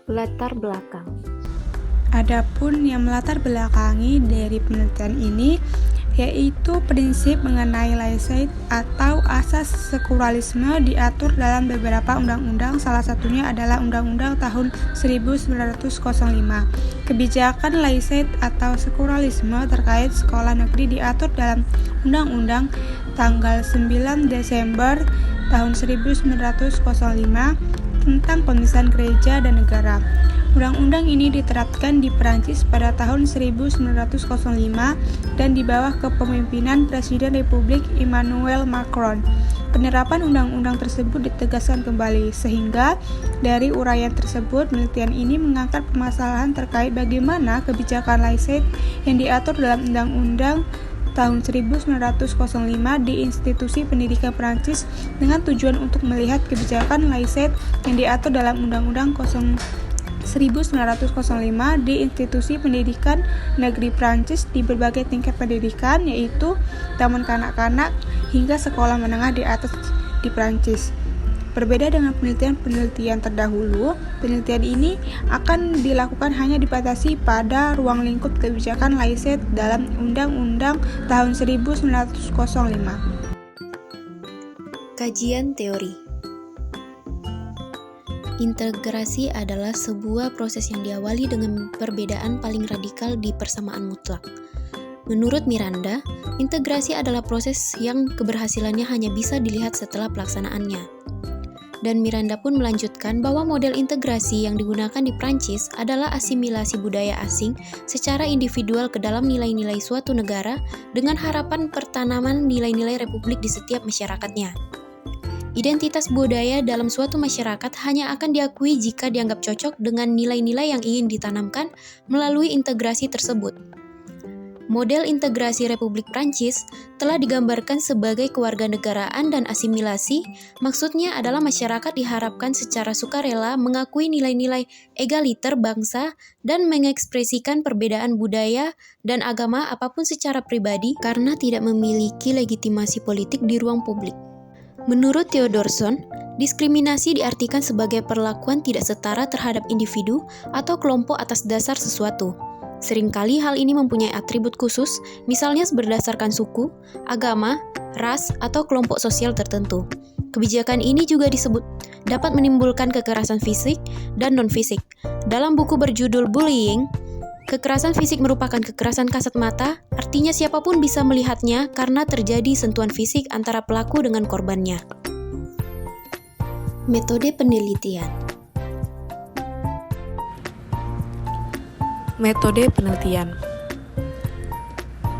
Latar belakang. Adapun yang melatar belakangi dari penelitian ini yaitu prinsip mengenai laicite atau asas sekularilisme diatur dalam beberapa undang-undang, salah satunya adalah Undang-Undang tahun 1905. Kebijakan laicite atau sekularilisme terkait sekolah negeri diatur dalam Undang-Undang tanggal 9 Desember tahun 1905 tentang pemisahan gereja dan negara. Undang-undang ini diterapkan di Perancis pada tahun 1905 dan di bawah kepemimpinan Presiden Republik Emmanuel Macron. Penerapan undang-undang tersebut ditegaskan kembali, sehingga dari uraian tersebut, penelitian ini mengangkat permasalahan terkait bagaimana kebijakan laicite yang diatur dalam Undang-Undang tahun 1905 di institusi pendidikan Perancis dengan tujuan untuk melihat kebijakan laicite yang diatur dalam Undang-Undang 1905 di institusi pendidikan negeri Prancis di berbagai tingkat pendidikan, yaitu taman kanak-kanak hingga sekolah menengah di atas di Prancis. Berbeda dengan penelitian terdahulu, penelitian ini akan dilakukan hanya dibatasi pada ruang lingkup kebijakan laicite dalam Undang-Undang tahun 1905. Kajian teori. Integrasi adalah sebuah proses yang diawali dengan perbedaan paling radikal di persamaan mutlak. Menurut Miranda, integrasi adalah proses yang keberhasilannya hanya bisa dilihat setelah pelaksanaannya. Dan Miranda pun melanjutkan bahwa model integrasi yang digunakan di Prancis adalah asimilasi budaya asing secara individual ke dalam nilai-nilai suatu negara dengan harapan pertanaman nilai-nilai republik di setiap masyarakatnya. Identitas budaya dalam suatu masyarakat hanya akan diakui jika dianggap cocok dengan nilai-nilai yang ingin ditanamkan melalui integrasi tersebut. Model integrasi Republik Prancis telah digambarkan sebagai kewarganegaraan dan asimilasi, maksudnya adalah masyarakat diharapkan secara sukarela mengakui nilai-nilai egaliter bangsa dan mengekspresikan perbedaan budaya dan agama apapun secara pribadi karena tidak memiliki legitimasi politik di ruang publik. Menurut Theodorson, diskriminasi diartikan sebagai perlakuan tidak setara terhadap individu atau kelompok atas dasar sesuatu. Seringkali hal ini mempunyai atribut khusus, misalnya berdasarkan suku, agama, ras, atau kelompok sosial tertentu. Kebijakan ini juga disebut dapat menimbulkan kekerasan fisik dan non-fisik. Dalam buku berjudul Bullying, kekerasan fisik merupakan kekerasan kasat mata, artinya siapapun bisa melihatnya karena terjadi sentuhan fisik antara pelaku dengan korbannya. Metode penelitian. Metode penelitian.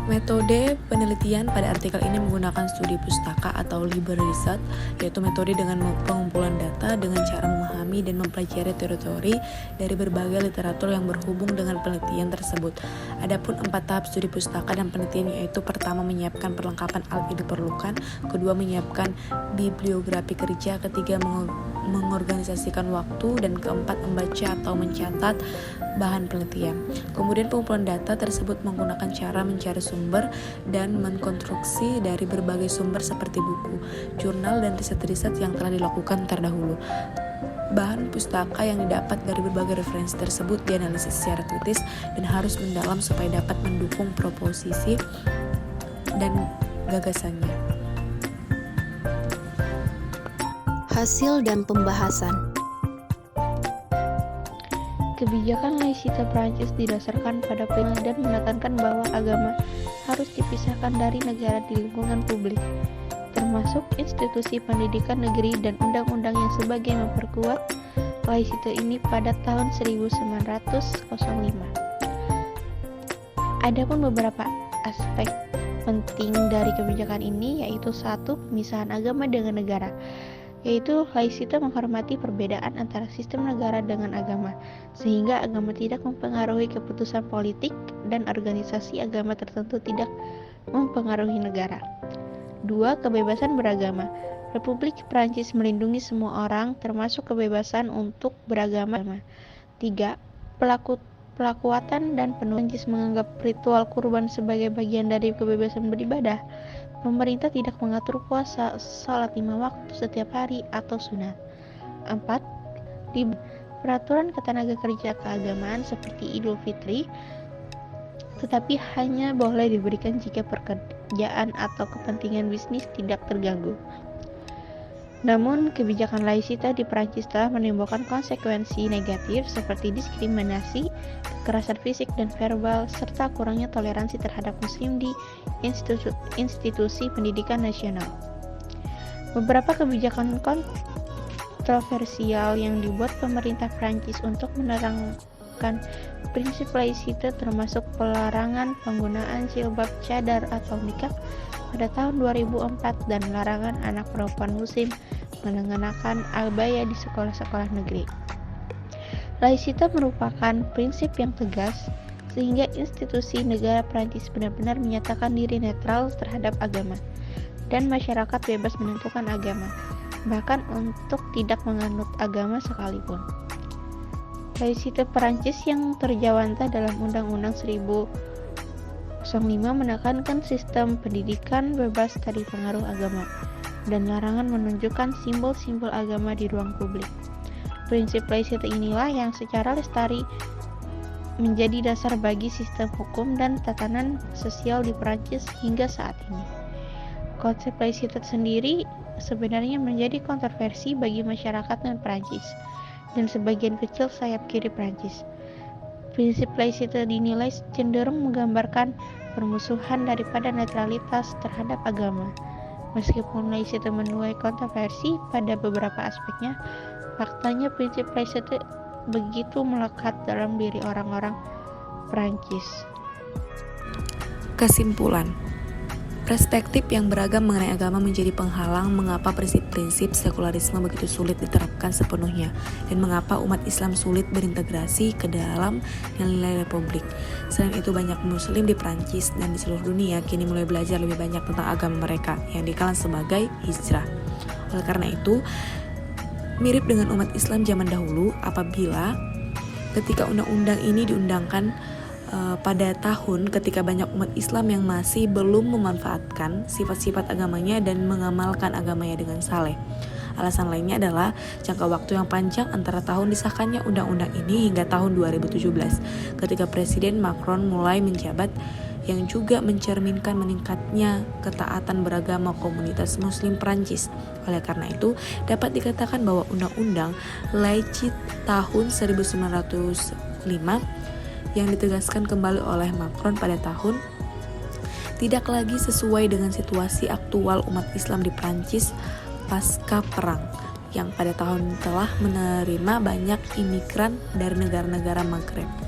Metode penelitian pada artikel ini menggunakan studi pustaka atau library research, yaitu metode dengan pengumpulan data dengan cara memahami dan mempelajari teori-teori dari berbagai literatur yang berhubung dengan penelitian tersebut. Adapun 4 tahap studi pustaka dan penelitian yaitu pertama menyiapkan perlengkapan alat yang diperlukan, kedua menyiapkan bibliografi kerja, ketiga mengorganisasikan waktu, dan keempat membaca atau mencatat bahan penelitian. Kemudian pengumpulan data tersebut menggunakan cara mencari sumber dan mengkonstruksi dari berbagai sumber seperti buku, jurnal, dan riset-riset yang telah dilakukan terdahulu. Bahan pustaka yang didapat dari berbagai referensi tersebut dianalisis secara kritis dan harus mendalam supaya dapat mendukung proposisi dan gagasannya. Hasil dan pembahasan. Kebijakan laicite Prancis didasarkan pada prinsip dan menekankan bahwa agama harus dipisahkan dari negara di lingkungan publik, termasuk institusi pendidikan negeri dan undang-undang yang sebagai memperkuat laicite ini pada tahun 1905. Adapun beberapa aspek penting dari kebijakan ini yaitu 1. Pemisahan agama dengan negara, yaitu laicite menghormati perbedaan antara sistem negara dengan agama, sehingga agama tidak mempengaruhi keputusan politik dan organisasi agama tertentu tidak mempengaruhi negara. 2. Kebebasan beragama. Republik Prancis melindungi semua orang, termasuk kebebasan untuk beragama. 3. Pelakuatan dan penuh. Prancis menganggap ritual kurban sebagai bagian dari kebebasan beribadah. Pemerintah tidak mengatur puasa, salat 5 waktu setiap hari atau sunat. 4. peraturan ketenaga kerja keagamaan seperti Idul Fitri, tetapi hanya boleh diberikan jika pekerjaan atau kepentingan bisnis tidak terganggu. Namun, kebijakan laicite di Prancis telah menimbulkan konsekuensi negatif seperti diskriminasi, kekerasan fisik dan verbal, serta kurangnya toleransi terhadap Muslim di institusi pendidikan nasional. Beberapa kebijakan kontroversial yang dibuat pemerintah Prancis untuk menerangkan prinsip laicite termasuk pelarangan penggunaan jilbab, cadar atau nikah pada tahun 2004 dan larangan anak perempuan Muslim mengenakan abaya di sekolah-sekolah negeri. Laicite merupakan prinsip yang tegas sehingga institusi negara Prancis benar-benar menyatakan diri netral terhadap agama dan masyarakat bebas menentukan agama, bahkan untuk tidak menganut agama sekalipun. Laicite Prancis yang terjawanta dalam Undang-Undang 1005 menekankan sistem pendidikan bebas dari pengaruh agama dan larangan menunjukkan simbol-simbol agama di ruang publik. Prinsip laicite inilah yang secara lestari menjadi dasar bagi sistem hukum dan tatanan sosial di Prancis hingga saat ini. Konsep laicite sendiri sebenarnya menjadi kontroversi bagi masyarakat non-Prancis dan sebagian kecil sayap kiri Prancis. Prinsip laicite dinilai cenderung menggambarkan permusuhan daripada netralitas terhadap agama. Meskipun laicite menuai kontroversi pada beberapa aspeknya, faktanya prinsip laicite begitu melekat dalam diri orang-orang Prancis. Kesimpulan, perspektif yang beragam mengenai agama menjadi penghalang mengapa prinsip-prinsip sekularisme begitu sulit diterapkan sepenuhnya dan mengapa umat Islam sulit berintegrasi ke dalam nilai-nilai republik. Selain itu, banyak Muslim di Prancis dan di seluruh dunia kini mulai belajar lebih banyak tentang agama mereka yang dikenal sebagai hijrah. Oleh karena itu, mirip dengan umat Islam zaman dahulu apabila ketika undang-undang ini diundangkan pada tahun ketika banyak umat Islam yang masih belum memanfaatkan sifat-sifat agamanya dan mengamalkan agamanya dengan saleh. Alasan lainnya adalah jangka waktu yang panjang antara tahun disahkannya undang-undang ini hingga tahun 2017 ketika Presiden Macron mulai menjabat, yang juga mencerminkan meningkatnya ketaatan beragama komunitas Muslim Prancis. Oleh karena itu, dapat dikatakan bahwa Undang-Undang Laicite tahun 1905 yang ditegaskan kembali oleh Macron pada tahun tidak lagi sesuai dengan situasi aktual umat Islam di Prancis pasca perang, yang pada tahun telah menerima banyak imigran dari negara-negara Maghreb.